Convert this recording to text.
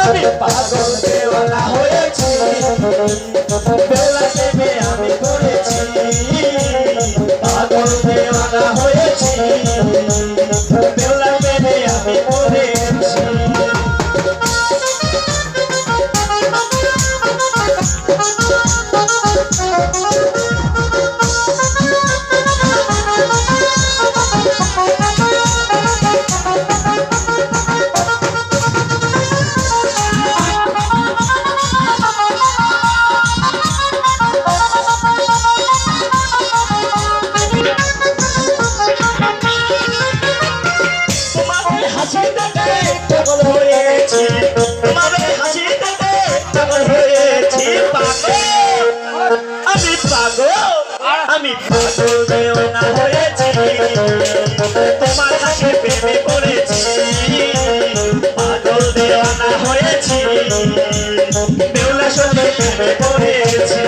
আমি পাগল দেওয়ানা হয়েছি বেলা প্রেমে আমি পড়েছি পাগল দেওয়ানা হয়েছি বেলা প্রেমে আমি পড়েছি আমি পাগল দেওয়ানা হয়েছি তোমার হাসি প্রেমে পড়েছি পাগল দেওয়ানা হয়েছি বেহুলা সঙ্গে প্রেমে পড়েছি